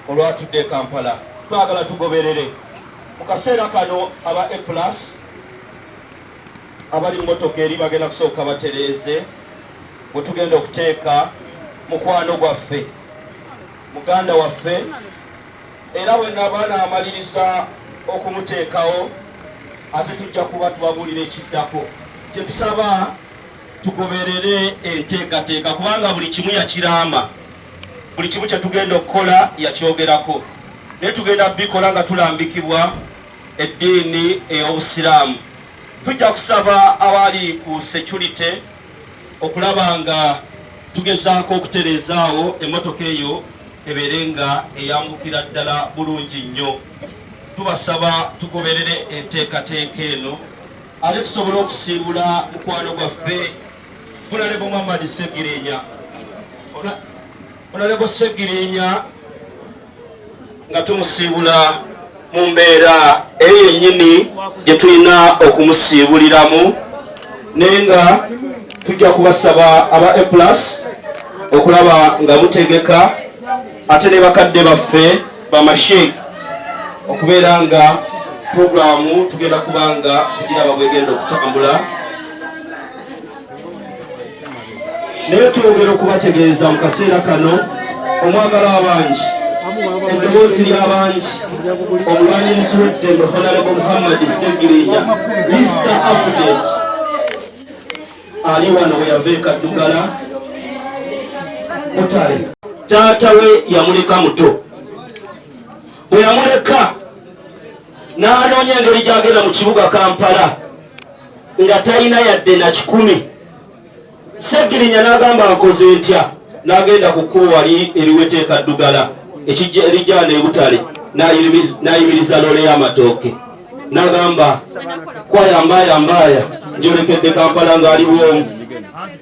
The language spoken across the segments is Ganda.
olwatudde Kampala twagala tugoberere mu kaseera kano aba A+ abali mmotoka eri bagenda kusooka batereeze bwe tugenda okuteeka mukwano gwaffe muganda waffe era bwe nabaana amaliriza okumuteekawo ate tujja kuba tubabuulira ekiddako kye tusaba tugoberere enteekateeka kubanga buli kimu yakiramba buli kimu kye tugenda okukola yakyogerako naye tugenda bikola nga tulambikibwa eddiini ey'obusiraamu tujja kusaba abali ku security okulaba nga tugezaako okutereezaawo emmotoka eyo ebeere nga eyambukira ddala bulungi nnyo tubasaba tugoberere enteekateeka eno ate tusobole okusiibula mukwano gwaffe Honorable Muhammad Segirinya Honorable Segirinya nga tumusiibula mu mbeera eyo yennyini gye tulina okumusiibuliramu naye nga tujja kubasaba aba A+ okulaba nga mutegeka ate ne bakadde baffe bamasheikh okubeera nga programu tugenda kubanga tugiraba bwegenda okutambula naye twongera okubategeeza mu kaseera kano omwagala abangi eddoboozi ly'abangi omulwanyirizi w'eddembe Honorable Muhammad Segirinya Mr. Update ali wano we yava Kaddugala Butale. Taata we yamuleka muto, bwe yamuleka n'anoonya engeri gy'agenda mu kibuga Kampala nga talina yadde na 10. Seggirinya n'agamba nkoze ntya, n'agenda ku kkubo wali eriwete Kaddugala erijjana e Butale, n'ayimiriza loole y'amatooke n'agamba kwayambaayambaaya njolekedde Kampala ng'ali bwomu,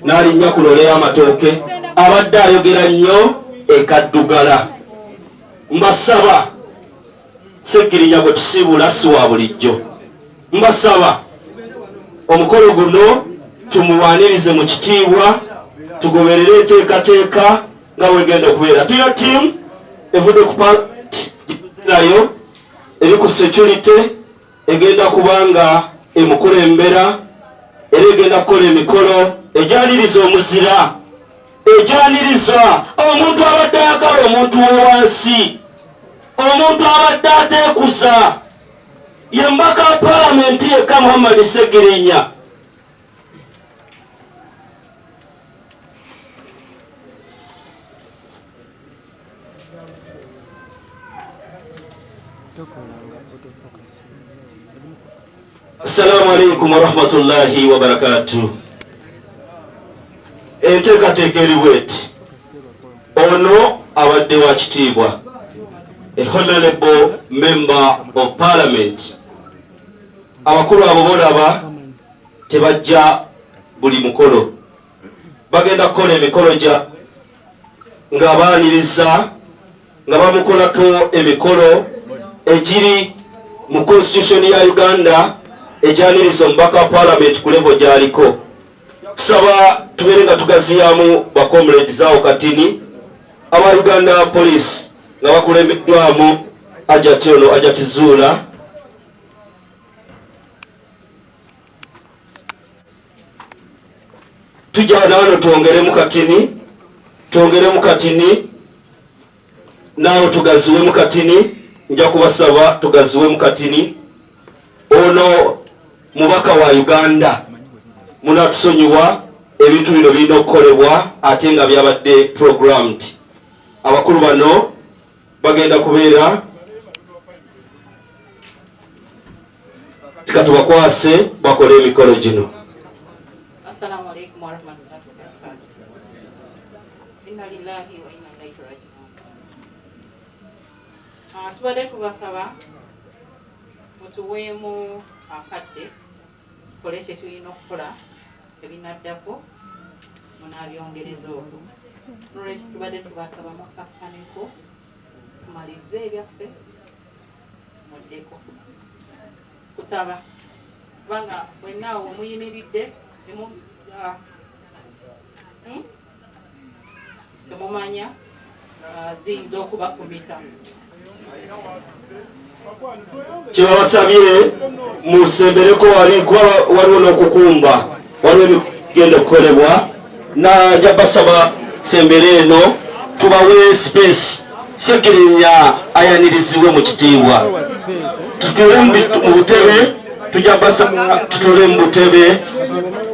n'alinnya ku loole y'amatooke. Abadde ayogera nnyo e Kaddugala. Mbasaba Seggirinya bwe tusiibula si wa bulijjo, mbasaba omukolo guno tumuwaanirize mu kitiibwa, tugoberere enteekateeka nga bwegenda okubeera. Tulina ttiimu evudde ku Parliament nayo eri ku security, egenda kubanga emukulembera era egenda kukola emikolo egyaniriza omuzira, egyaniriza omuntu abadde ayagala omuntu w'owansi, omuntu abadde ateekuza. Ye mbaka wa Parliament yekka Muhammad Seggirinya. Assalamu alaikum warahmatullahi wabarakatuh. Enteekateeka eri bw'eti, ono abadde wa kitiibwa, a honorable member of Parliament. Abakulu abo bolaba tebajja buli mukolo, bagenda kukola emikolo gya nga baaniriza nga bamukolako emikolo egiri mu constitution ya Uganda egyaniriza omubaka wa Parliament ku level gy'aliko. Tusaba tubeere nga tugaziyamu ba comrades awo Katini, aba Uganda Police nga bakulembeddwamu Ajati Zuula, tujja nano twongeremu Katini, naawe tugaziwemu Katini. Nja kubasaba tugaziwemu Katini. Ono mubaka wa Uganda, munatusonyiwa ebintu bino birina okukolebwa ate nga byabadde programmed. Abakulu bano bagenda kubeera tikatubakwase bakole emikolo gino. Assalamu alaikum warahmatullahi wabarakatuh. Inna lillahi wa inna ilaihi raji'un. Tubadde tubasaba mutuweemu akadde tukole kye tulina okukola, ebinaddako munaabyongereza okwo. Nolwekyo tubadde tubasaba mukkakkaneko tumalirize ebyaffe muddeko. Kusaba kubanga bwennaawo muyimiridde temumanya ziyinza okubakumita. Kyebabasabye musembereko wali kuba waliwo n'okukumba, waliwo ebigenda okukolebwa. Najja basaba sembere eno tubawe space, Seggirinya ayanirizibwe mu kitiibwa. Tutule mu butebe, tujja basaba tutule mu butebe,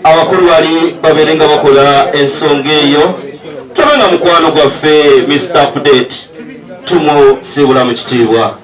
abakulu bali babeere nga bakola ensonga eyo. Tube nga mukwano gwaffe Mr. Update tumusiibula mu kitiibwa.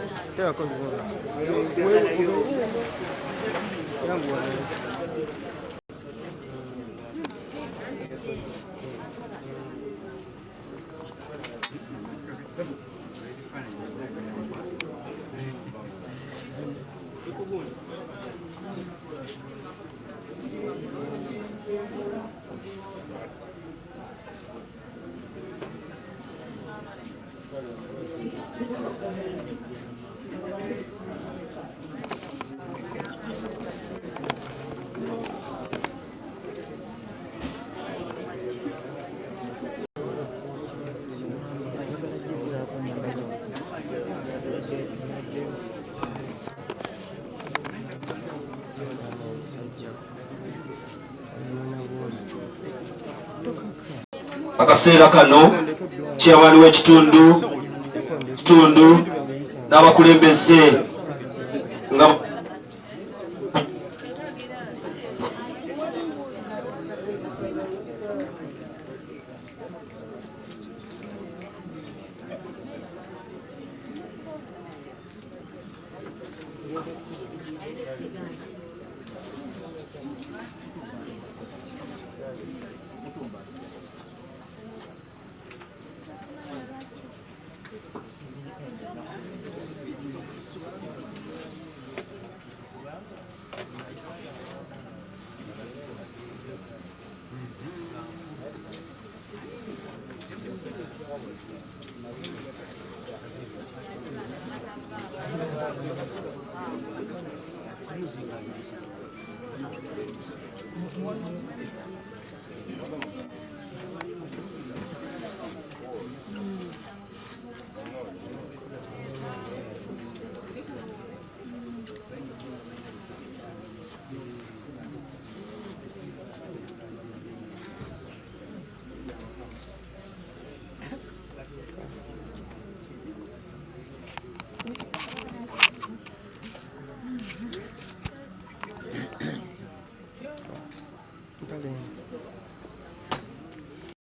Akaseera kano chairman w'ekitundu n'abakulembeze nga